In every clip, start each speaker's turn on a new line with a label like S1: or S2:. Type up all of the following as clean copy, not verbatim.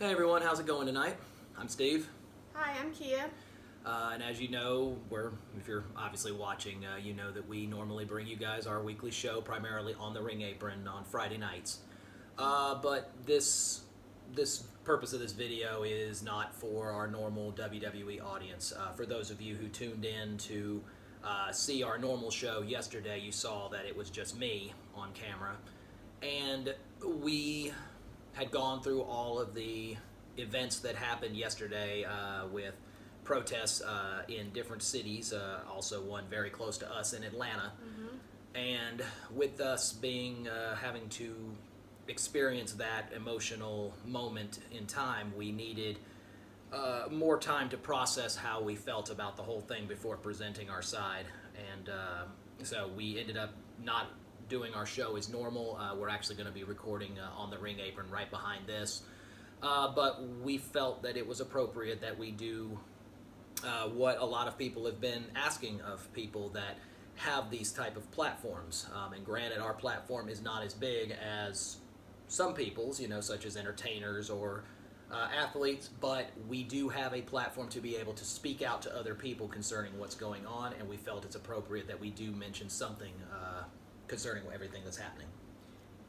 S1: Hey everyone, how's it going tonight? I'm Steve.
S2: Hi, I'm Kia.
S1: And as you know, if you're obviously watching, you know that we normally bring you guys our weekly show primarily on the Ring Apron on Friday nights. But this purpose of this video is not for our normal WWE audience. For those of you who tuned in to see our normal show yesterday, you saw that it was just me on camera. And we had gone through all of the events that happened yesterday with protests in different cities, also one very close to us in Atlanta. And with us being having to experience that emotional moment in time, we needed more time to process how we felt about the whole thing before presenting our side. And so we ended up not doing our show as normal. We're actually going to be recording on the Ring Apron right behind this. But we felt that it was appropriate that we do what a lot of people have been asking of people that have these type of platforms. And granted, our platform is not as big as some people's, such as entertainers or athletes, but we do have a platform to be able to speak out to other people concerning what's going on, and we felt it's appropriate that we do mention something concerning everything that's happening.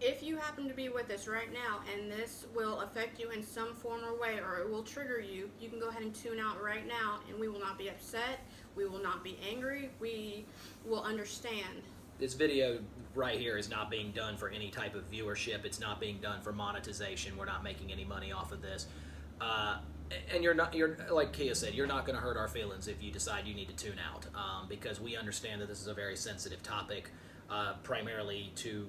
S2: If you happen to be with us right now and this will affect you in some form or way, or it will trigger you, you can go ahead and tune out right now, and we will not be upset, we will not be angry, we will understand.
S1: This video right here is not being done for any type of viewership. It's not being done for monetization. We're not making any money off of this. And you're like Kia said, you're not going to hurt our feelings if you decide you need to tune out, because we understand that this is a very sensitive topic, primarily to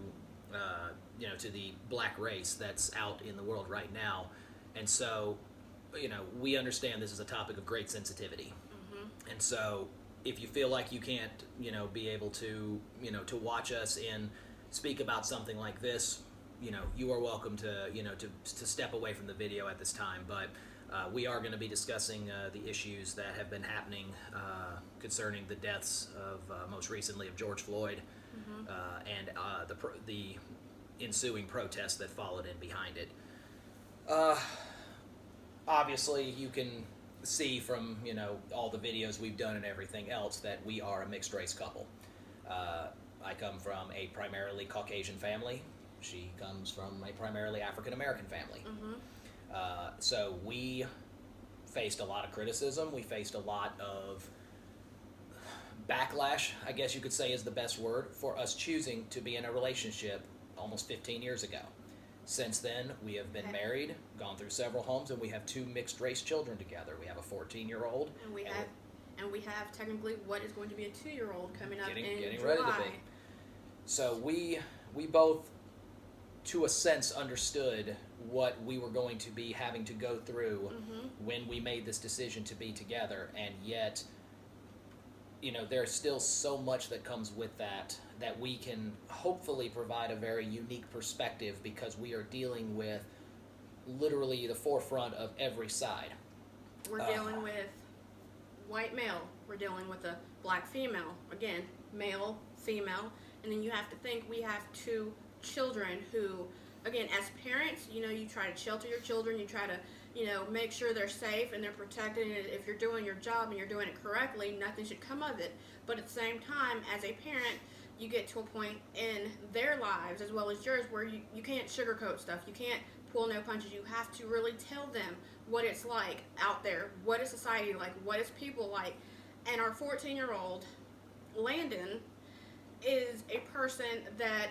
S1: to the black race that's out in the world right now. And so, we understand this is a topic of great sensitivity. And so if you feel like you can't, be able to, to watch us and speak about something like this, you are welcome to, to step away from the video at this time. But we are going to be discussing the issues that have been happening concerning the deaths of, most recently, of George Floyd, and the ensuing protests that followed in behind it. Obviously, you can see from all the videos we've done and everything else that we are a mixed race couple. I come from a primarily Caucasian family. She comes from a primarily African American family. So we faced a lot of criticism. We faced a lot of backlash, I guess you could say is the best word, for us choosing to be in a relationship almost 15 years ago. Since then, we have been married, gone through several homes, and we have two mixed race children together. We have a 14-year-old.
S2: And we have technically what is going to be a 2-year-old coming up in
S1: getting
S2: July.
S1: ready to be. So we both, to a sense, understood what we were going to be having to go through when we made this decision to be together, and yet there's still so much that comes with that we can hopefully provide a very unique perspective, because we are dealing with literally the forefront of every side.
S2: We're dealing with white male, we're dealing with a black female, again, male, female, and then you have to think we have two children who, again, as parents, you try to shelter your children, you try to make sure they're safe and they're protected, and if you're doing your job and you're doing it correctly, nothing should come of it. But at the same time, as a parent, you get to a point in their lives, as well as yours, where you can't sugarcoat stuff. You can't pull no punches. You have to really tell them what it's like out there, what is society like, what is people like. And our 14-year-old, Landon, is a person that,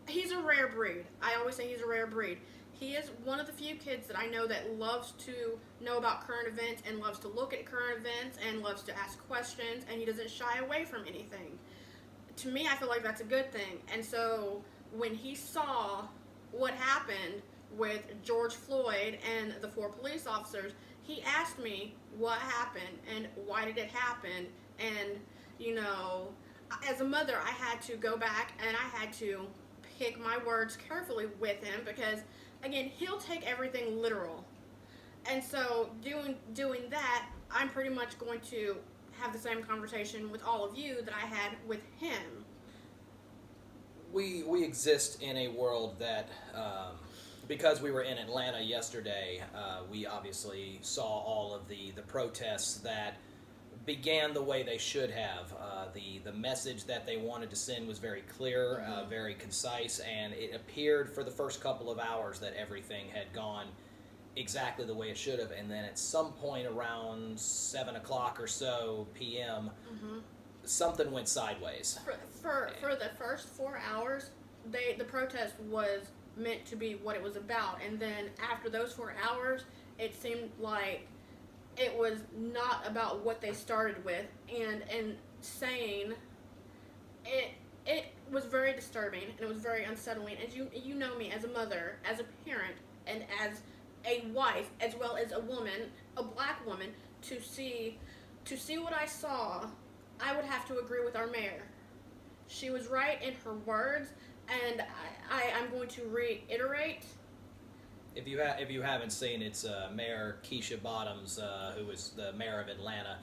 S2: he's a rare breed. I always say he's a rare breed. He is one of the few kids that I know that loves to know about current events and loves to look at current events and loves to ask questions, and he doesn't shy away from anything. To me, I feel like that's a good thing. And so when he saw what happened with George Floyd and the 4 police officers, he asked me what happened and why did it happen. And, as a mother, I had to go back and I had to pick my words carefully with him, because again, he'll take everything literal. And so doing that, I'm pretty much going to have the same conversation with all of you that I had with him.
S1: We exist in a world that because we were in Atlanta yesterday, we obviously saw all of the protests that began the way they should have. The message that they wanted to send was very clear, very concise, and it appeared for the first couple of hours that everything had gone exactly the way it should have. And then at some point around 7 o'clock or so p.m., something went sideways.
S2: For the first 4 hours, the protest was meant to be what it was about, and then after those 4 hours, it seemed like it was not about what they started with, and saying it was very disturbing, and it was very unsettling. As you know me, as a mother, as a parent, and as a wife, as well as a woman, a black woman, to see what I saw, I would have to agree with our mayor. She was right in her words, and I'm going to reiterate.
S1: If you haven't seen, it's Mayor Keisha Bottoms, who is the mayor of Atlanta.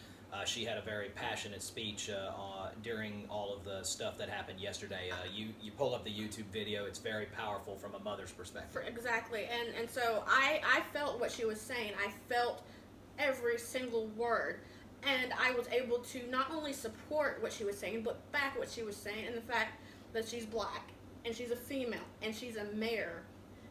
S1: She had a very passionate speech during all of the stuff that happened yesterday. You pull up the YouTube video; it's very powerful from a mother's perspective.
S2: Exactly, and so I felt what she was saying. I felt every single word, and I was able to not only support what she was saying, but back what she was saying, and the fact that she's black, and she's a female, and she's a mayor.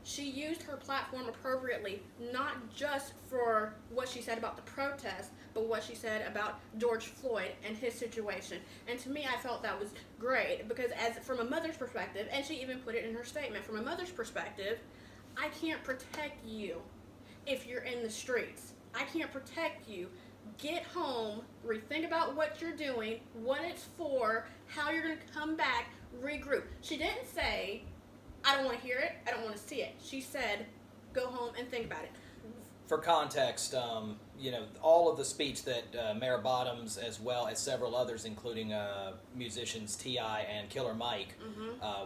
S2: She used her platform appropriately, not just for what she said about the protest, but what she said about George Floyd and his situation. And to me, I felt that was great, because from a mother's perspective, and she even put it in her statement, from a mother's perspective, I can't protect you if you're in the streets. I can't protect you. Get home, rethink about what you're doing, what it's for, how you're going to come back, regroup. She didn't say, I don't want to hear it, I don't want to see it. She said, go home and think about it.
S1: For context, all of the speech that Mayor Bottoms, as well as several others, including musicians T.I. and Killer Mike,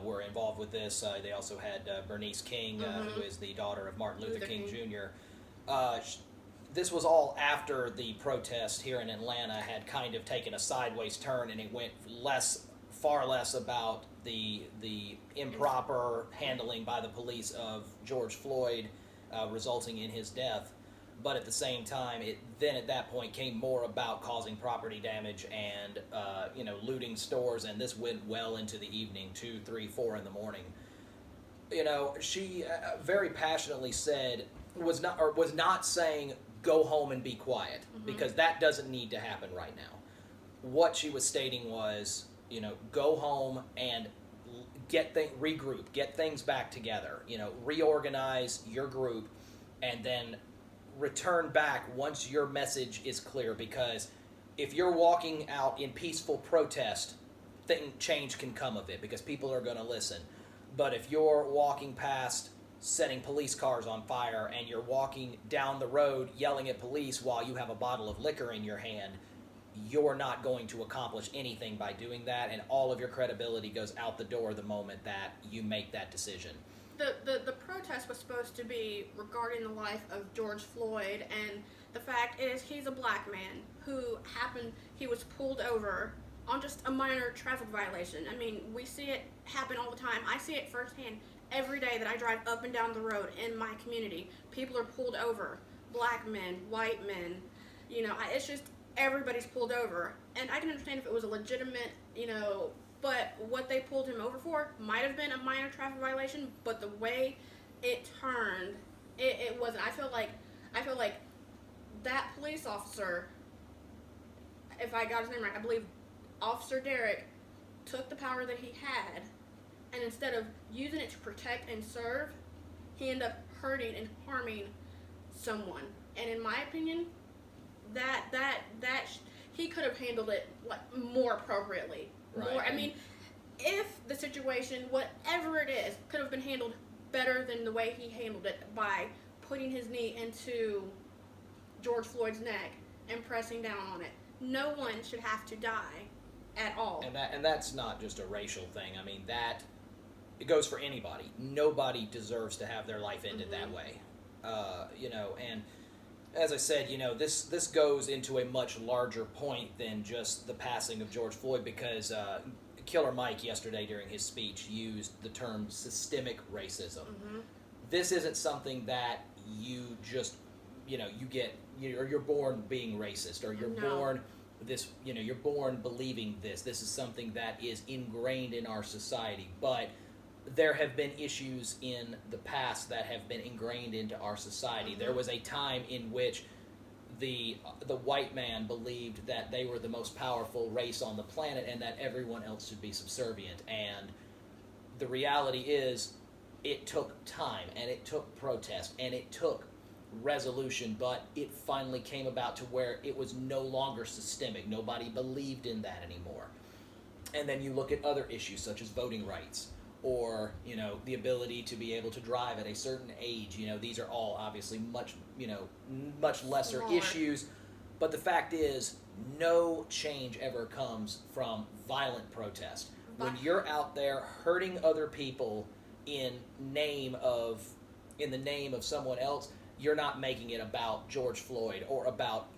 S1: were involved with this. They also had Bernice King, who is the daughter of Martin Luther King Jr. This was all after the protest here in Atlanta had kind of taken a sideways turn, and it went far less about the improper handling by the police of George Floyd, resulting in his death. But at the same time, it then at that point came more about causing property damage and looting stores, and this went well into the evening, 2, 3, 4 in the morning. She very passionately said was not saying go home and be quiet, because that doesn't need to happen right now. What she was stating was, go home and regroup, get things back together, reorganize your group, and then return back once your message is clear. Because if you're walking out in peaceful protest, change can come of it, because people are going to listen. But if you're walking past setting police cars on fire, and you're walking down the road yelling at police while you have a bottle of liquor in your hand, you're not going to accomplish anything by doing that, and all of your credibility goes out the door the moment that you make that decision.
S2: The protest was supposed to be regarding the life of George Floyd, and the fact is he's a black man he was pulled over on just a minor traffic violation. I mean, we see it happen all the time. I see it firsthand every day that I drive up and down the road in my community. People are pulled over, black men, white men, it's just everybody's pulled over. And I can understand if it was a legitimate, but what they pulled him over for might have been a minor traffic violation, but the way it turned, it wasn't. I feel like that police officer, if I got his name right, I believe Officer Derrick, took the power that he had, and instead of using it to protect and serve, he ended up hurting and harming someone. And in my opinion, that he could have handled it more appropriately.
S1: Right.
S2: I mean, if the situation, whatever it is, could have been handled better than the way he handled it, by putting his knee into George Floyd's neck and pressing down on it. No one should have to die at all.
S1: And that's not just a racial thing. I mean, it goes for anybody. Nobody deserves to have their life ended that way. And as I said, this goes into a much larger point than just the passing of George Floyd, because Killer Mike yesterday during his speech used the term systemic racism. this isn't something that you just, you're born being racist, or you're born this, you're born believing this. This is something that is ingrained in our society. But there have been issues in the past that have been ingrained into our society. There was a time in which the white man believed that they were the most powerful race on the planet and that everyone else should be subservient. And the reality is, it took time, and it took protest, and it took resolution, but it finally came about to where it was no longer systemic. Nobody believed in that anymore. And then you look at other issues such as voting rights, or the ability to be able to drive at a certain age. These are all obviously much lesser
S2: Smaller
S1: issues, but the fact is, no change ever comes from violent protest. When you're out there hurting other people in the name of someone else, you're not making it about George Floyd or about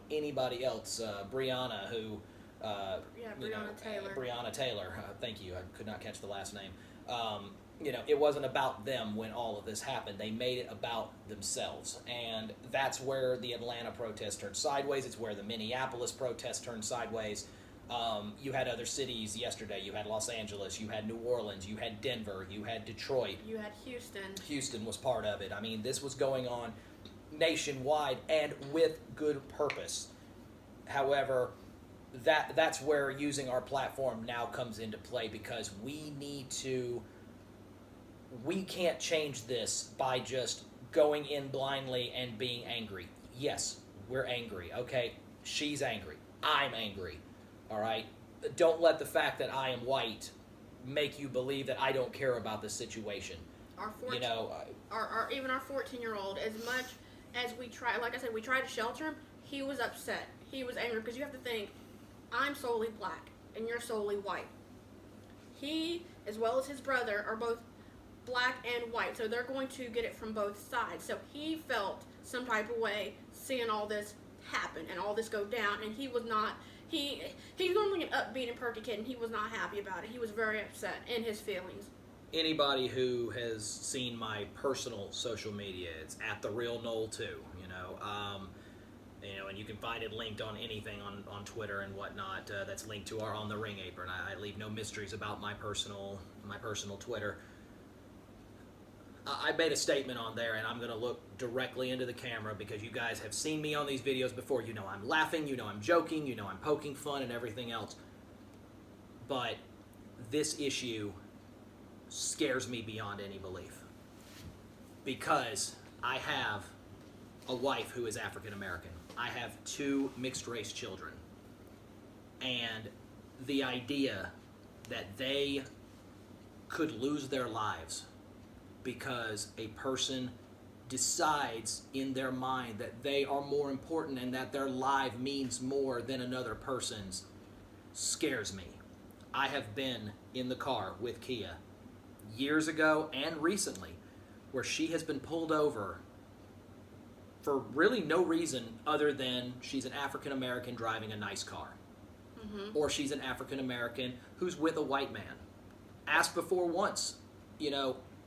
S1: anybody else. Breonna, who Breonna Taylor. Thank you. I could not catch the last name. It wasn't about them when all of this happened. They made it about themselves, and that's where the Atlanta protest turned sideways. It's where the Minneapolis protest turned sideways. You had other cities yesterday. You had Los Angeles, you had New Orleans, you had Denver, you had Detroit.
S2: You had Houston.
S1: Houston was part of it. I mean, this was going on nationwide and with good purpose. However, that's where using our platform now comes into play, because we can't change this by just going in blindly and being angry. Yes, we're angry. Okay, she's angry. I'm angry. All right? Don't let the fact that I am white make you believe that I don't care about the situation.
S2: Even our 14-year-old, as much as we try, like I said, we tried to shelter him, he was upset. He was angry, because you have to think, I'm solely black and you're solely white. He, as well as his brother, are both black and white, so they're going to get it from both sides. So he felt some type of way seeing all this happen and all this go down, and he was not. He's normally an upbeat and perky kid, and he was not happy about it. He was very upset in his feelings.
S1: Anybody who has seen my personal social media, it's at the real Noel too. And you can find it linked on anything on Twitter and whatnot. That's linked to our On the Ring Apron. I leave no mysteries about my personal Twitter. I made a statement on there, and I'm going to look directly into the camera, because you guys have seen me on these videos before. You know I'm laughing, you know I'm joking, you know I'm poking fun and everything else. But this issue scares me beyond any belief, because I have a wife who is African American. I have 2 mixed-race children. And the idea that they could lose their lives because a person decides in their mind that they are more important and that their life means more than another person's scares me. I have been in the car with Kia years ago and recently where she has been pulled over for really no reason other than she's an African American driving a nice car. Or she's an African American who's with a white man. Asked before once,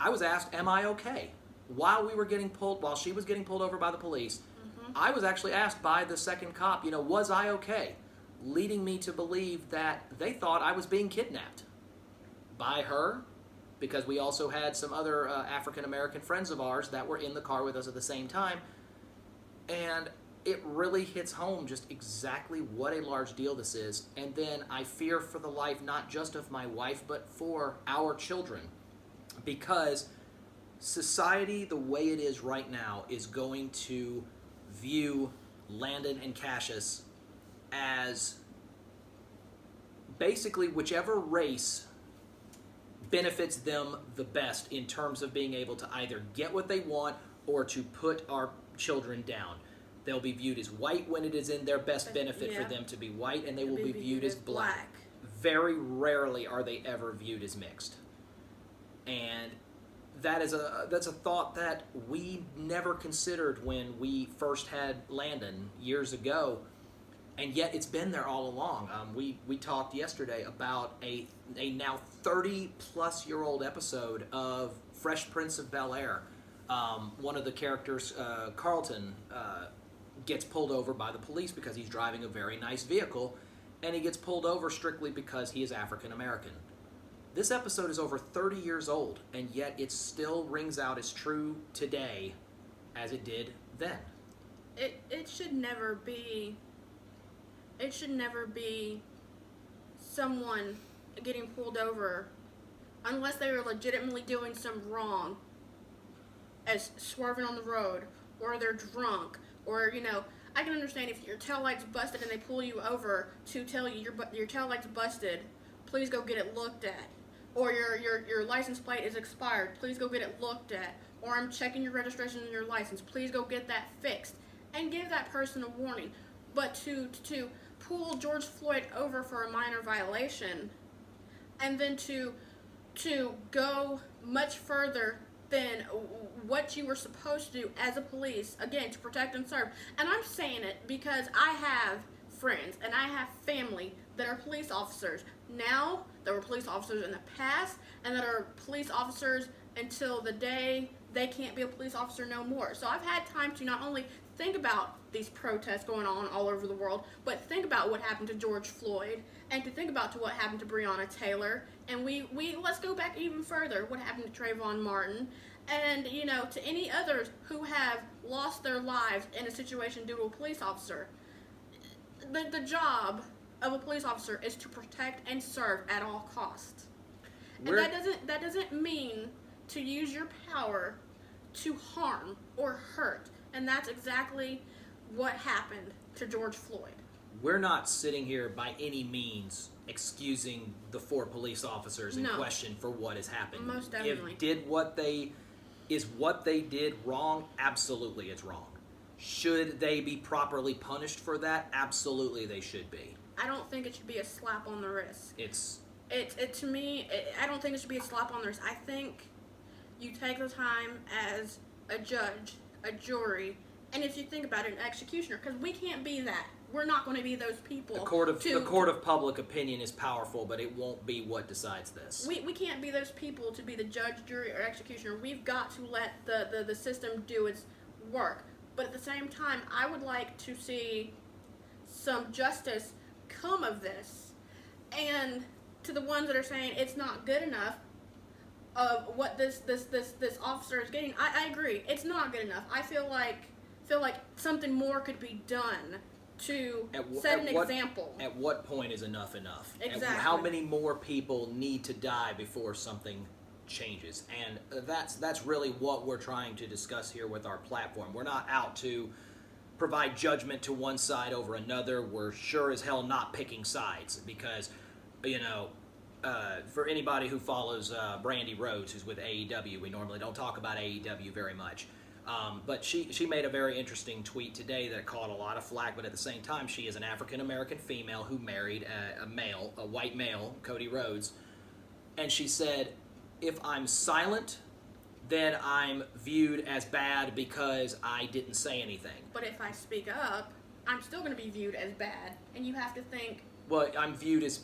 S1: I was asked, am I okay? While she was getting pulled over by the police, I was actually asked by the second cop, was I okay? Leading me to believe that they thought I was being kidnapped by her, because we also had some other African American friends of ours that were in the car with us at the same time. And it really hits home just exactly what a large deal this is. And then I fear for the life not just of my wife, but for our children. Because society, the way it is right now, is going to view Landon and Cassius as basically whichever race benefits them the best in terms of being able to either get what they want or to put our children down. They'll be viewed as white when it is in their best benefit for them to be white, and they will be viewed as black. Very rarely are they ever viewed as mixed. And that's a thought that we never considered when we first had Landon years ago, and yet it's been there all along. We talked yesterday about a now 30-plus-year-old episode of Fresh Prince of Bel-Air, One of the characters, Carlton, gets pulled over by the police because he's driving a very nice vehicle, and he gets pulled over strictly because he is African American. This episode is over 30 years old, and yet it still rings out as true today as it did then.
S2: It should never be. It should never be someone getting pulled over unless they are legitimately doing some wrong, as swerving on the road, or they're drunk, or, you know, I can understand if your tail light's busted and they pull you over to tell you your tail light's busted, please go get it looked at. Or your license plate is expired, please go get it looked at. Or I'm checking your registration and your license, please go get that fixed. And give that person a warning. But to pull George Floyd over for a minor violation, and then to go much further than what you were supposed to do as a police, again, to protect and serve. And I'm saying it because I have friends and I have family that are police officers now, that were police officers in the past, and that are police officers until the day they can't be a police officer no more. So I've had time to not only think about these protests going on all over the world, but think about what happened to George Floyd, and to think about to what happened to Breonna Taylor, and we let's go back even further, what happened to Trayvon Martin, and, you know, to any others who have lost their lives in a situation due to a police officer. The job of a police officer is to protect and serve at all costs. And that doesn't mean to use your power to harm or hurt. And that's exactly what happened to George Floyd.
S1: We're not sitting here by any means excusing the 4 police officers in question for what has happened.
S2: Most definitely.
S1: Is what they did wrong? Absolutely it's wrong. Should they be properly punished for that? Absolutely they should be.
S2: I don't think it should be a slap on the wrist. To me, I don't think it should be a slap on the wrist. I think you take the time as a judge, a jury, and if you think about it, an executioner, because we can't be that. We're not going to be those people.
S1: The court of public opinion is powerful, but it won't be what decides this.
S2: We can't be those people to be the judge, jury, or executioner. We've got to let the system do its work. But at the same time, I would like to see some justice come of this. And to the ones that are saying it's not good enough of what this officer is getting, I agree. It's not good enough. I feel like something more could be done to set an example.
S1: At what point is enough enough?
S2: Exactly.
S1: How many more people need to die before something changes? And that's really what we're trying to discuss here with our platform. We're not out to provide judgment to one side over another. We're sure as hell not picking sides because, you know, for anybody who follows Brandy Rhodes, who's with AEW, we normally don't talk about AEW very much. But she made a very interesting tweet today that caught a lot of flack, but at the same time, she is an African-American female who married a white male, Cody Rhodes, and she said, if I'm silent, then I'm viewed as bad because I didn't say anything.
S2: But if I speak up, I'm still going to be viewed as bad, and you have to think,
S1: well, I'm viewed as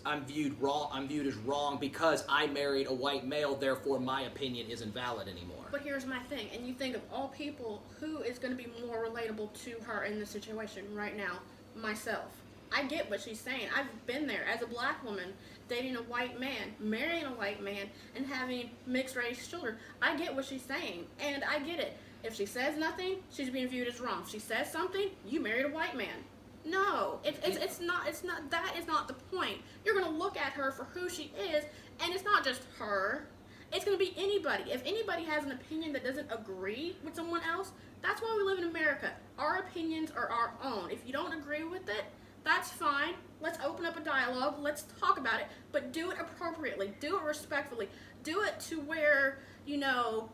S1: wrong because I married a white male, therefore my opinion isn't valid anymore.
S2: But here's my thing, and you think of all people, who is going to be more relatable to her in this situation right now? Myself. I get what she's saying. I've been there as a black woman, dating a white man, marrying a white man, and having mixed-race children. I get what she's saying, and I get it. If she says nothing, she's being viewed as wrong. If she says something, you married a white man. No, it's not. That is not the point. You're going to look at her for who she is, and it's not just her. It's going to be anybody. If anybody has an opinion that doesn't agree with someone else, that's why we live in America. Our opinions are our own. If you don't agree with it, that's fine. Let's open up a dialogue. Let's talk about it, but do it appropriately. Do it respectfully. Do it to where, you know,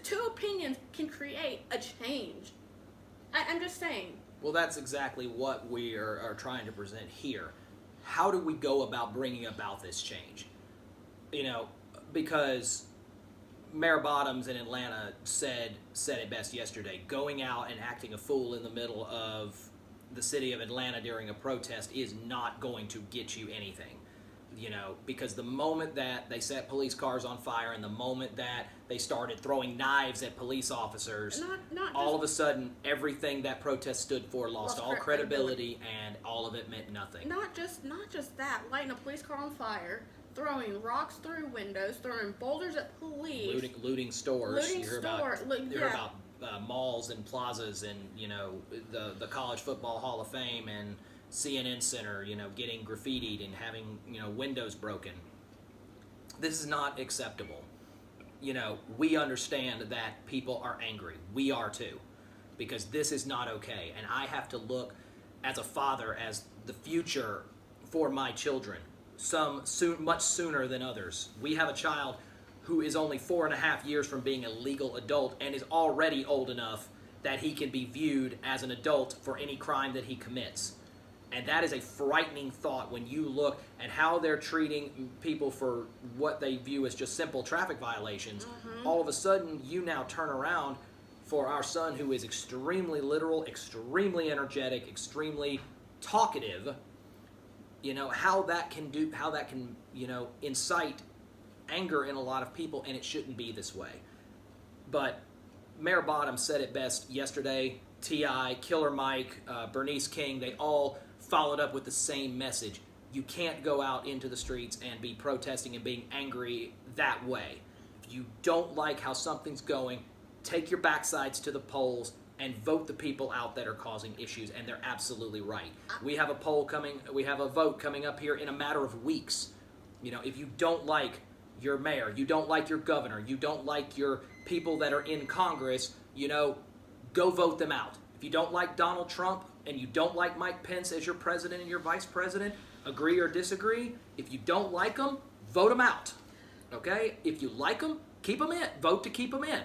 S2: two opinions can create a change. I'm just saying.
S1: Well, that's exactly what we are trying to present here. How do we go about bringing about this change? You know, because Mayor Bottoms in Atlanta said it best yesterday. Going out and acting a fool in the middle of the city of Atlanta during a protest is not going to get you anything. because the moment that they set police cars on fire and the moment that they started throwing knives at police officers,
S2: not
S1: all
S2: just,
S1: of a sudden everything that protest stood for lost all credibility, and all of it meant nothing.
S2: Not just that, lighting a police car on fire, throwing rocks through windows, throwing boulders at police,
S1: looting stores. You hear about malls and plazas, and the College Football Hall of Fame and CNN Center, getting graffitied and having windows broken. This is not acceptable. We understand that people are angry. We are too, because this is not okay. And I have to look as a father as the future for my children. Much sooner than others. We have a child who is only 4.5 years from being a legal adult and is already old enough that he can be viewed as an adult for any crime that he commits. And that is a frightening thought when you look at how they're treating people for what they view as just simple traffic violations. Mm-hmm. All of a sudden, you now turn around for our son, who is extremely literal, extremely energetic, extremely talkative. How that can incite anger in a lot of people, and it shouldn't be this way. But Mayor Bottom said it best yesterday. T.I., Killer Mike, Bernice King, they all followed up with the same message. You can't go out into the streets and be protesting and being angry that way. If you don't like how something's going, take your backsides to the polls and vote the people out that are causing issues, and they're absolutely right. We have a vote coming up here in a matter of weeks. If you don't like your mayor, you don't like your governor, you don't like your people that are in Congress, go vote them out. If you don't like Donald Trump and you don't like Mike Pence as your president and your vice president, agree or disagree. If you don't like them, vote them out. Okay? If you like them, keep them in. Vote to keep them in.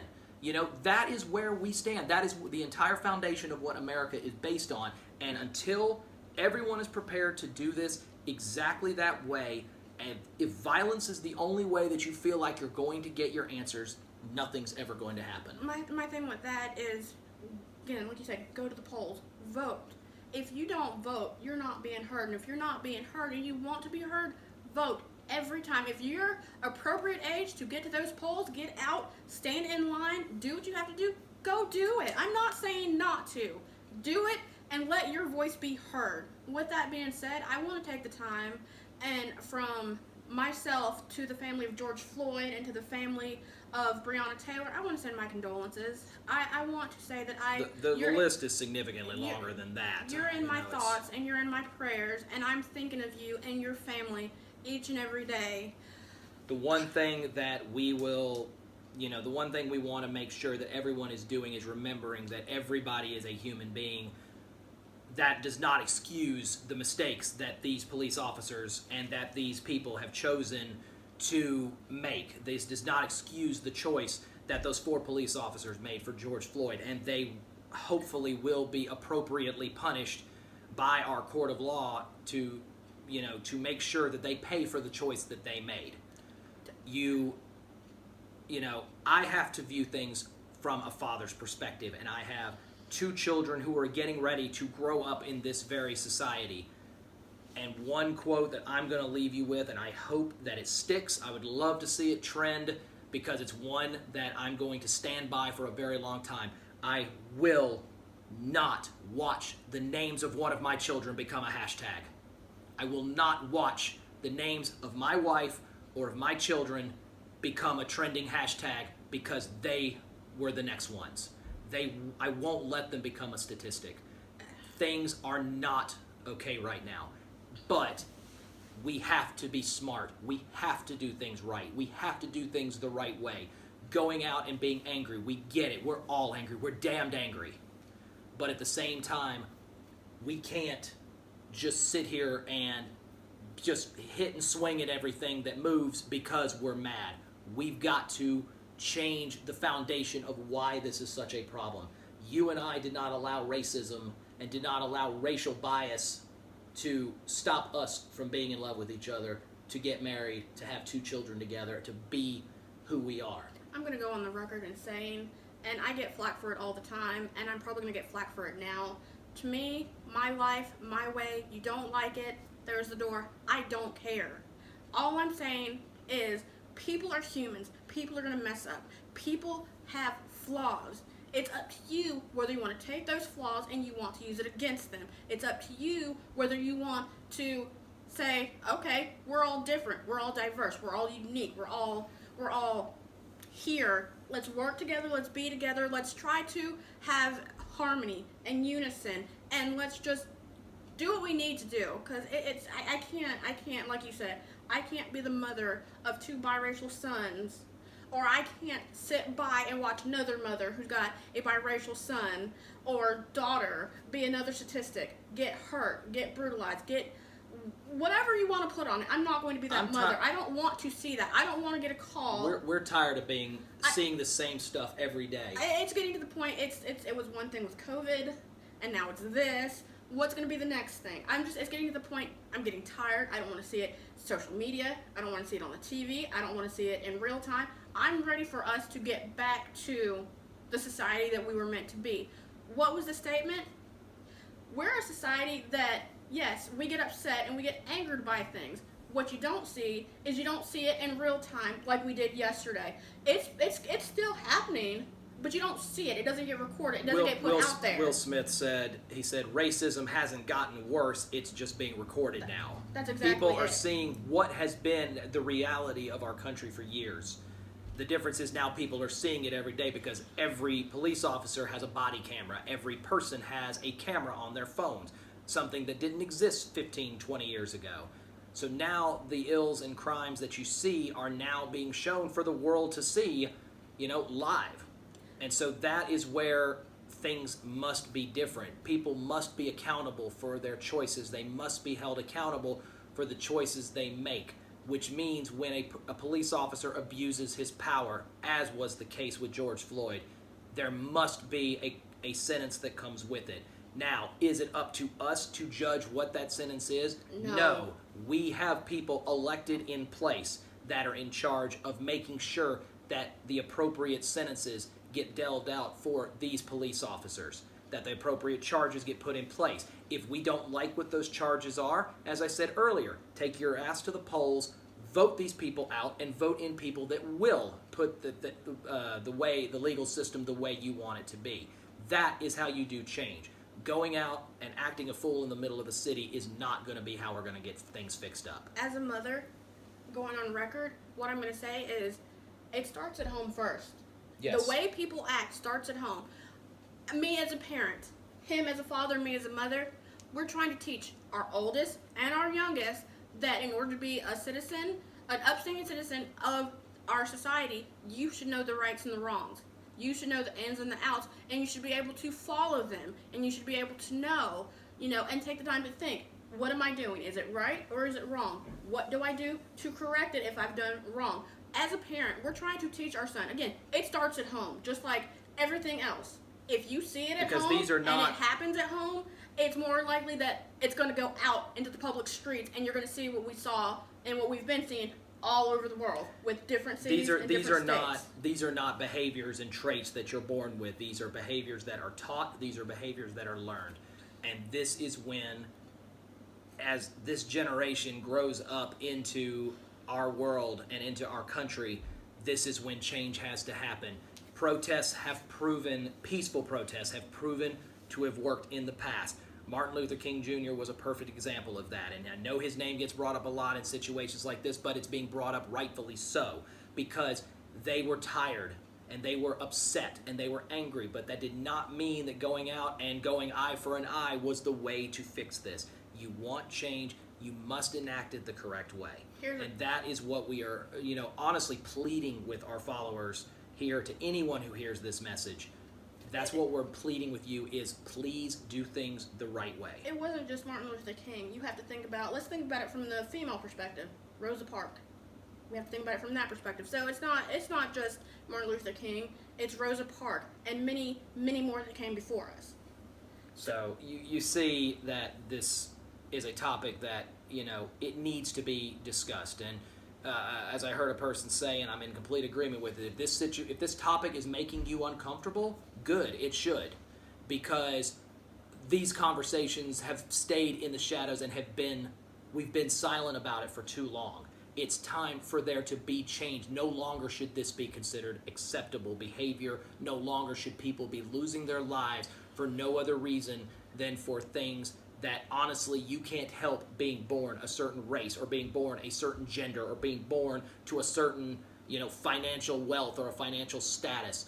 S1: That is where we stand. That is the entire foundation of what America is based on. And until everyone is prepared to do this exactly that way, and if violence is the only way that you feel like you're going to get your answers, nothing's ever going to happen.
S2: My thing with that is, again, like you said, go to the polls, vote. If you don't vote, you're not being heard. And if you're not being heard and you want to be heard, vote. Every time. If you're appropriate age to get to those polls, get out, stand in line, do what you have to do, go do it. I'm not saying not to. Do it and let your voice be heard. With that being said, I want to take the time, and from myself to the family of George Floyd and to the family of Breonna Taylor, I want to send my condolences. I want to say that
S1: the list is significantly longer than that.
S2: You're in my thoughts and you're in my prayers, and I'm thinking of you and your family each and every day.
S1: The one thing that we will, the one thing we want to make sure that everyone is doing is remembering that everybody is a human being. That does not excuse the mistakes that these police officers and that these people have chosen to make. This does not excuse the choice that those 4 police officers made for George Floyd, and they hopefully will be appropriately punished by our court of law to make sure that they pay for the choice that they made. I have to view things from a father's perspective, and I have 2 children who are getting ready to grow up in this very society. And one quote that I'm going to leave you with, and I hope that it sticks, I would love to see it trend, because it's one that I'm going to stand by for a very long time. I will not watch the names of one of my children become a hashtag. I will not watch the names of my wife or of my children become a trending hashtag because they were the next ones. I won't let them become a statistic. Things are not okay right now. But we have to be smart. We have to do things right. We have to do things the right way. Going out and being angry, we get it. We're all angry. We're damned angry. But at the same time, we can't just sit here and just hit and swing at everything that moves because we're mad. We've got to change the foundation of why this is such a problem. You and I did not allow racism and did not allow racial bias to stop us from being in love with each other, to get married, to have 2 children together, to be who we are.
S2: I'm going to go on the record and saying, and I get flack for it all the time, and I'm probably going to get flack for it now. To me, my life, my way, you don't like it, there's the door. I don't care. All I'm saying is people are humans. People are going to mess up. People have flaws. It's up to you whether you want to take those flaws and you want to use it against them. It's up to you whether you want to say, okay, we're all different. We're all diverse. We're all unique. We're all here. Let's work together. Let's be together. Let's try to have harmony and unison, and let's just do what we need to do. Because I can't, like you said, I can't be the mother of 2 biracial sons, or I can't sit by and watch another mother who's got a biracial son or daughter be another statistic, get hurt, get brutalized, get whatever you want to put on it. I'm not going to be that mother. I don't want to see that. I don't want to get a call.
S1: We're tired of seeing the same stuff every day.
S2: It's getting to the point. It was one thing with COVID, and now it's this. What's going to be the next thing? It's getting to the point. I'm getting tired. I don't want to see it social media. I don't want to see it on the TV. I don't want to see it in real time. I'm ready for us to get back to the society that we were meant to be. What was the statement? We're a society that, yes, we get upset and we get angered by things. What you don't see is you don't see it in real time like we did yesterday. It's still happening, but you don't see it. It doesn't get recorded. It doesn't get put out there.
S1: Will Smith said racism hasn't gotten worse. It's just being recorded now.
S2: That's exactly
S1: People are
S2: it.
S1: seeing what has been the reality of our country for years. The difference is now people are seeing it every day because every police officer has a body camera. Every person has a camera on their phones, something that didn't exist 15, 20 years ago. So now the ills and crimes that you see are now being shown for the world to see, live. And so that is where things must be different. People must be accountable for their choices. They must be held accountable for the choices they make, which means when a police officer abuses his power, as was the case with George Floyd, there must be a sentence that comes with it. Now, is it up to us to judge what that sentence is? No. We have people elected in place that are in charge of making sure that the appropriate sentences get dealt out for these police officers, that the appropriate charges get put in place. If we don't like what those charges are, as I said earlier, take your ass to the polls, vote these people out, and vote in people that will put the legal system the way you want it to be. That is how you do change. Going out and acting a fool in the middle of the city is not going to be how we're going to get things fixed up.
S2: As a mother, going on record, what I'm going to say is it starts at home first.
S1: Yes.
S2: The way people act starts at home. Me as a parent, him as a father, me as a mother, we're trying to teach our oldest and our youngest that in order to be a citizen, an upstanding citizen of our society, you should know the rights and the wrongs. You should know the ins and the outs, and you should be able to follow them, and you should be able to know, and take the time to think, what am I doing? Is it right or is it wrong? What do I do to correct it if I've done wrong? As a parent, we're trying to teach our son. Again, it starts at home, just like everything else. If you see it at home and it happens at home, it's more likely that it's going to go out into the public streets, and you're going to see what we saw and what we've been seeing all over the world with different cities and different states.
S1: These are not behaviors and traits that you're born with. These are behaviors that are taught. These are behaviors that are learned. And this is when, as this generation grows up into our world and into our country, this is when change has to happen. Peaceful protests have proven to have worked in the past. Martin Luther King Jr. was a perfect example of that, and I know his name gets brought up a lot in situations like this, but it's being brought up rightfully so, because they were tired, and they were upset, and they were angry, but that did not mean that going out and going eye for an eye was the way to fix this. You want change, you must enact it the correct way. And that is what we are, honestly pleading with our followers here, to anyone who hears this message. That's what we're pleading with you, is please do things the right way.
S2: It wasn't just Martin Luther King. You have to think about, let's think about it from the female perspective. Rosa Parks. We have to think about it from that perspective. So it's not just Martin Luther King, it's Rosa Parks and many, many more that came before us.
S1: So you see that this is a topic that, it needs to be discussed. And as I heard a person say, and I'm in complete agreement with it, if this topic is making you uncomfortable, good, it should, because these conversations have stayed in the shadows and we've been silent about it for too long. It's time for there to be change. No longer should this be considered acceptable behavior. No longer should people be losing their lives for no other reason than for things that honestly you can't help, being born a certain race or being born a certain gender or being born to a certain, financial wealth or a financial status.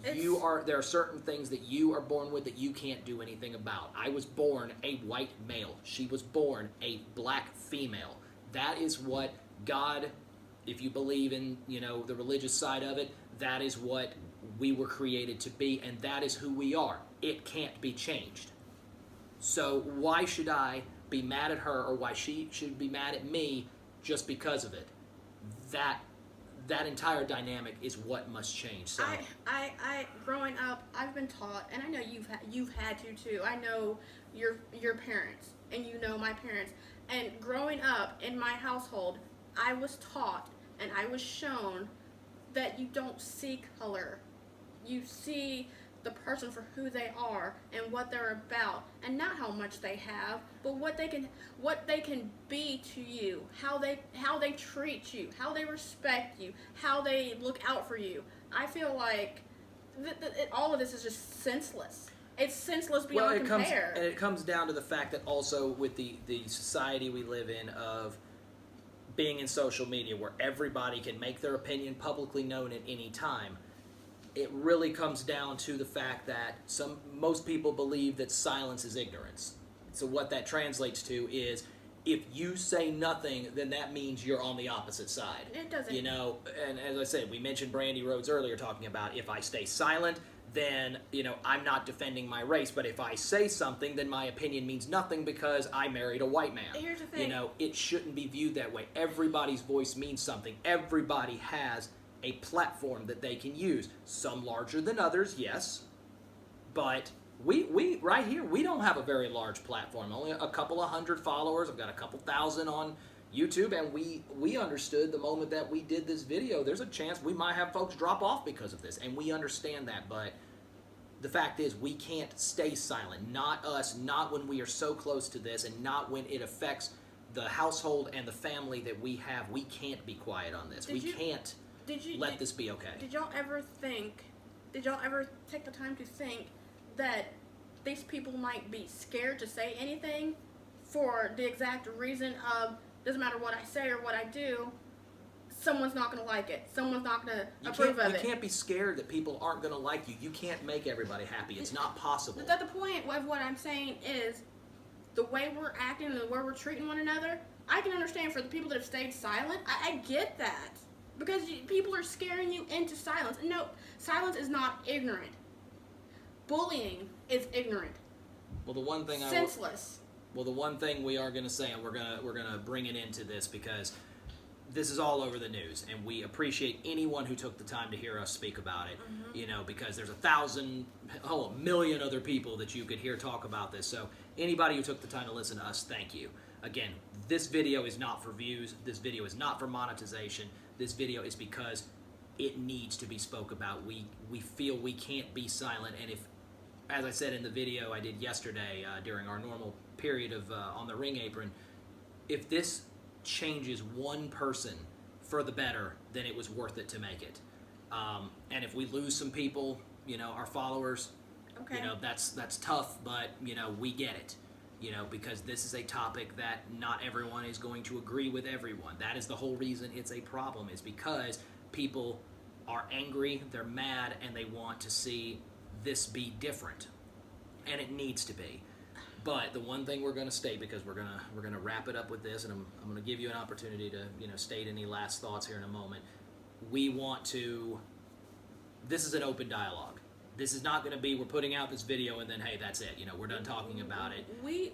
S1: There are certain things that you are born with that you can't do anything about. I was born a white male. She was born a black female. That is what God, if you believe in, the religious side of it, that is what we were created to be, and that is who we are. It can't be changed. So why should I be mad at her, or why she should be mad at me just because of it? That entire dynamic is what must change. So
S2: I growing up, I've been taught, and I know you've had to too. I know your parents, and you know my parents. And growing up in my household, I was taught and I was shown that you don't see color. You see the person for who they are and what they're about, and not how much they have, but what they can be to you, how they treat you, how they respect you, how they look out for you. I feel like all of this is just senseless. It's senseless beyond compare.
S1: And it comes down to the fact that also with the society we live in of being in social media where everybody can make their opinion publicly known at any time, it really comes down to the fact that most people believe that silence is ignorance. So what that translates to is, if you say nothing, then that means you're on the opposite side.
S2: It doesn't.
S1: And as I said, we mentioned Brandy Rhodes earlier talking about, if I stay silent, then, I'm not defending my race. But if I say something, then my opinion means nothing because I married a white man.
S2: Here's the thing.
S1: It shouldn't be viewed that way. Everybody's voice means something. Everybody has a platform that they can use. Some larger than others, yes. But we right here, we don't have a very large platform. Only a couple of hundred followers. I've got a couple thousand on YouTube, and we understood the moment that we did this video, there's a chance we might have folks drop off because of this, and we understand that. But the fact is, we can't stay silent. Not us, not when we are so close to this, and not when it affects the household and the family that we have. We can't be quiet on this. We can't let this be okay.
S2: Did y'all ever take the time to think that these people might be scared to say anything for the exact reason of, doesn't matter what I say or what I do, someone's not going to like it. Someone's not going to approve of it.
S1: You can't be scared that people aren't going to like you. You can't make everybody happy. It's not possible.
S2: The point of what I'm saying is, the way we're acting and the way we're treating one another, I can understand for the people that have stayed silent. I get that. Because people are scaring you into silence. No, silence is not ignorant. Bullying is ignorant.
S1: Well, the one thing
S2: senseless.
S1: Well, the one thing we are going to say, and we're gonna bring it into this because this is all over the news, and we appreciate anyone who took the time to hear us speak about it. Mm-hmm. Because there's a million other people that you could hear talk about this. So anybody who took the time to listen to us, thank you. Again, this video is not for views. This video is not for monetization. This video is because it needs to be spoke about. We feel we can't be silent, and if, as I said in the video I did yesterday during our normal period of on the Ring Apron, if this changes one person for the better, then it was worth it to make it. And if we lose some people, our followers,
S2: okay,
S1: that's tough, but we get it. Because this is a topic that not everyone is going to agree with everyone. That is the whole reason it's a problem, is because people are angry, they're mad, and they want to see this be different. And it needs to be. But the one thing we're going to state, because we're going to wrap it up with this, and I'm going to give you an opportunity to state any last thoughts here in a moment. This is an open dialogue. This is not going to be, we're putting out this video and then, hey, that's it. We're done talking about it.
S2: We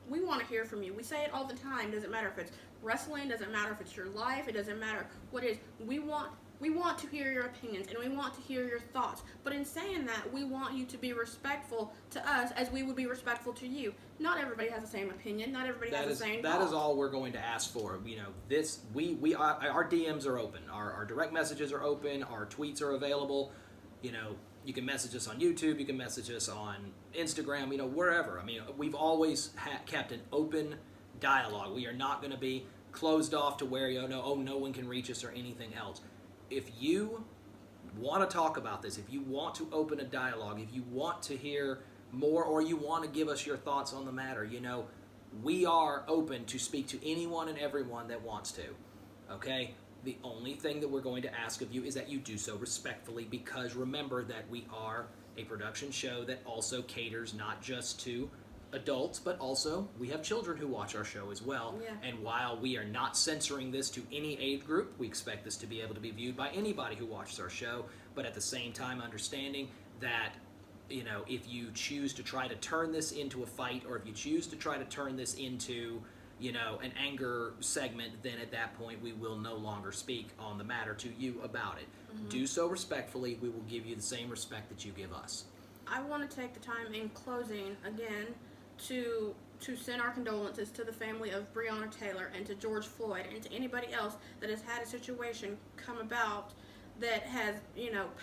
S2: want to hear from you. We say it all the time. Doesn't matter if it's wrestling. Doesn't matter if it's your life. It doesn't matter what it is. We want to hear your opinions, and we want to hear your thoughts. But in saying that, we want you to be respectful to us as we would be respectful to you. Not everybody has the same opinion. Not everybody has the same
S1: That
S2: thought.
S1: is all we're going to ask for. Our DMs are open. Our direct messages are open. Our tweets are available. You can message us on YouTube, you can message us on Instagram, wherever. We've always kept an open dialogue. We are not going to be closed off to where no one can reach us or anything else. If you want to talk about this, if you want to open a dialogue, if you want to hear more, or you want to give us your thoughts on the matter, we are open to speak to anyone and everyone that wants to. Okay? The only thing that we're going to ask of you is that you do so respectfully, because remember that we are a production show that also caters not just to adults, but also we have children who watch our show as well.
S2: Yeah.
S1: And while we are not censoring this to any age group, we expect this to be able to be viewed by anybody who watches our show, but at the same time understanding that if you choose to try to turn this into a fight, or if you choose to try to turn this into an anger segment, then at that point we will no longer speak on the matter to you about it. Mm-hmm. Do so respectfully. We will give you the same respect that you give us.
S2: I want to take the time in closing again to send our condolences to the family of Breonna Taylor and to George Floyd and to anybody else that has had a situation come about that has,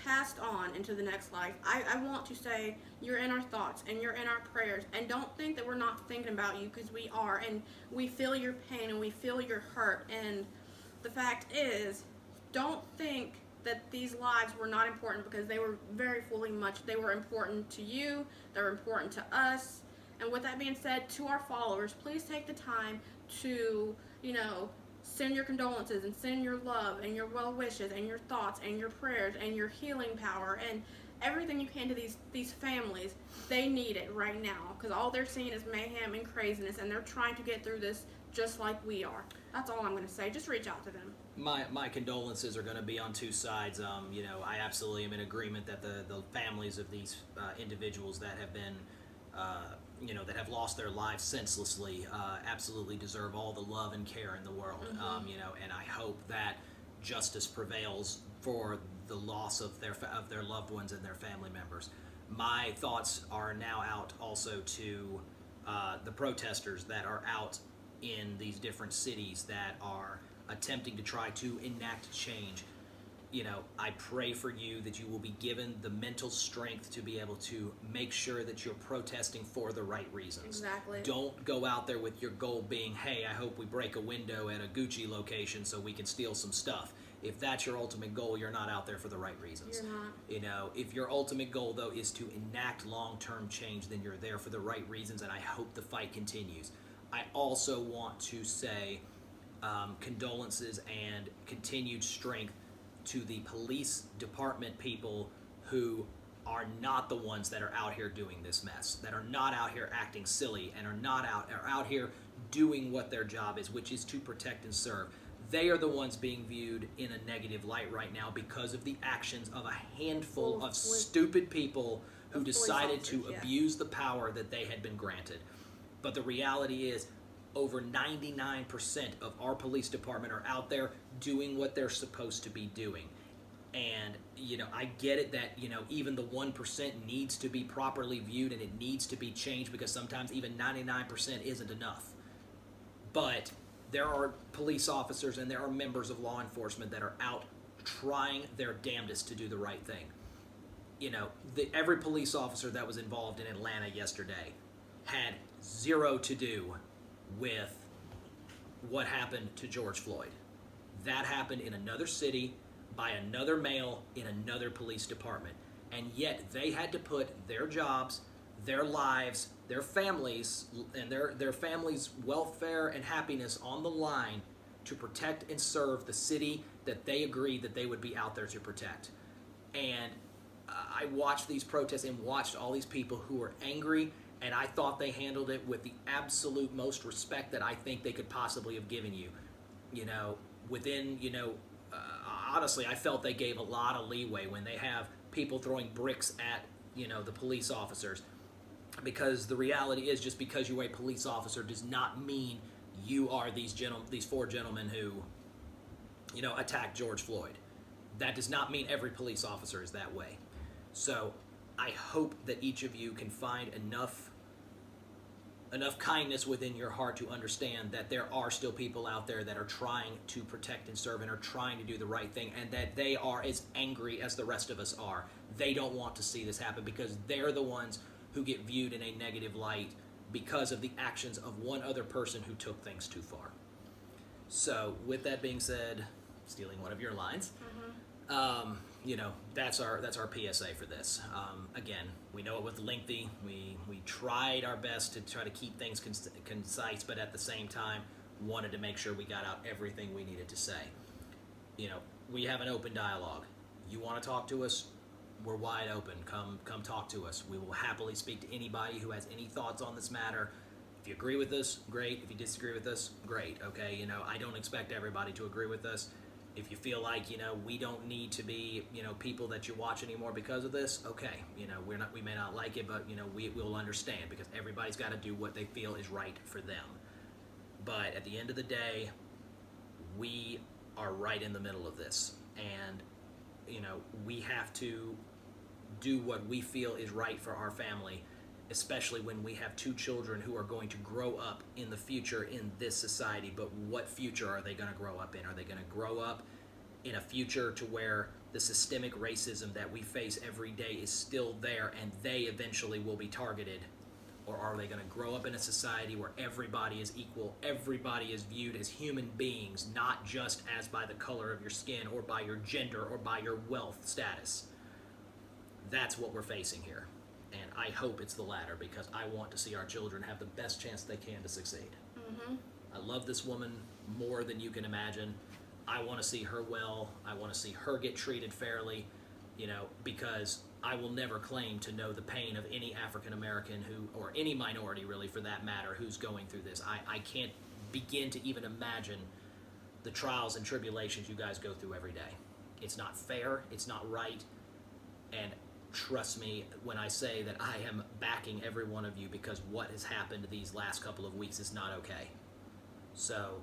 S2: passed on into the next life. I want to say you're in our thoughts and you're in our prayers, and don't think that we're not thinking about you, because we are, and we feel your pain and we feel your hurt. And the fact is, don't think that these lives were not important, because they were very fully much. They were important to you, they're important to us. And with that being said, to our followers, please take the time to, send your condolences and send your love and your well wishes and your thoughts and your prayers and your healing power and everything you can to these families. They need it right now, because all they're seeing is mayhem and craziness, and they're trying to get through this just like we are. That's all I'm going to say. Just reach out to them.
S1: My condolences are going to be on two sides. I absolutely am in agreement that the families of these individuals that have been that have lost their lives senselessly absolutely deserve all the love and care in the world. Mm-hmm. And I hope that justice prevails for the loss of their loved ones and their family members. My thoughts are now out also to the protesters that are out in these different cities that are attempting to try to enact change. I pray for you that you will be given the mental strength to be able to make sure that you're protesting for the right reasons.
S2: Exactly.
S1: Don't go out there with your goal being, hey, I hope we break a window at a Gucci location so we can steal some stuff. If that's your ultimate goal, you're not out there for the right reasons.
S2: You're not.
S1: If your ultimate goal, though, is to enact long-term change, then you're there for the right reasons, and I hope the fight continues. I also want to say condolences and continued strength to the police department people who are not the ones that are out here doing this mess, that are not out here acting silly, and are out here doing what their job is, which is to protect and serve. They are the ones being viewed in a negative light right now because of the actions of a handful of stupid people who decided to abuse the power that they had been granted. But the reality is, over 99% of our police department are out there doing what they're supposed to be doing. And, I get it that, even the 1% needs to be properly viewed and it needs to be changed, because sometimes even 99% isn't enough. But there are police officers and there are members of law enforcement that are out trying their damnedest to do the right thing. Every police officer that was involved in Atlanta yesterday had zero to do with what happened to George Floyd. That happened in another city by another male in another police department. And yet they had to put their jobs, their lives, their families, and their families' welfare and happiness on the line to protect and serve the city that they agreed that they would be out there to protect. And I watched these protests and watched all these people who were angry, and I thought they handled it with the absolute most respect that I think they could possibly have given you. Honestly, I felt they gave a lot of leeway when they have people throwing bricks at, the police officers. Because the reality is, just because you're a police officer does not mean you are these four gentlemen who, attacked George Floyd. That does not mean every police officer is that way. So I hope that each of you can find enough kindness within your heart to understand that there are still people out there that are trying to protect and serve and are trying to do the right thing, and that they are as angry as the rest of us are. They don't want to see this happen because they're the ones who get viewed in a negative light because of the actions of one other person who took things too far. So, with that being said, stealing one of your lines, that's our PSA for this. Again, we know it was lengthy. We tried our best to try to keep things concise, but at the same time, wanted to make sure we got out everything we needed to say. We have an open dialogue. You want to talk to us? We're wide open. Come talk to us. We will happily speak to anybody who has any thoughts on this matter. If you agree with us, great. If you disagree with us, great. Okay, I don't expect everybody to agree with us. If you feel like, we don't need to be, people that you watch anymore because of this, okay. We may not like it, but, we'll understand because everybody's got to do what they feel is right for them. But at the end of the day, we are right in the middle of this. And, we have to do what we feel is right for our family, especially when we have two children who are going to grow up in the future in this society. But what future are they going to grow up in? Are they going to grow up in a future to where the systemic racism that we face every day is still there and they eventually will be targeted? Or are they going to grow up in a society where everybody is equal, everybody is viewed as human beings, not just as by the color of your skin or by your gender or by your wealth status? That's what we're facing here. And I hope it's the latter because I want to see our children have the best chance they can to succeed.
S2: Mm-hmm.
S1: I love this woman more than you can imagine. I want to see her well. I want to see her get treated fairly, because I will never claim to know the pain of any African American or any minority really for that matter, who's going through this. I can't begin to even imagine the trials and tribulations you guys go through every day. It's not fair. It's not right. And trust me when I say that I am backing every one of you because what has happened these last couple of weeks is not okay. So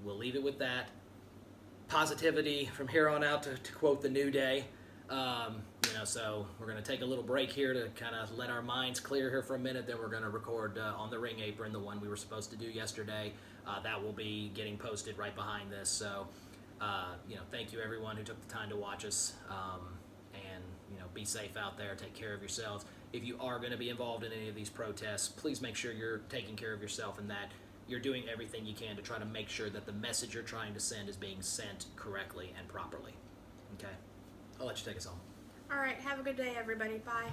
S1: we'll leave it with that. Positivity from here on out, to quote the New Day. So we're going to take a little break here to kind of let our minds clear here for a minute. Then we're going to record on the Ring Apron, the one we were supposed to do yesterday. That will be getting posted right behind this. So, thank you everyone who took the time to watch us. And be safe out there. Take care of yourselves. If you are going to be involved in any of these protests, please make sure you're taking care of yourself and that you're doing everything you can to try to make sure that the message you're trying to send is being sent correctly and properly. Okay? I'll let you take us home.
S2: All right. Have a good day, everybody. Bye.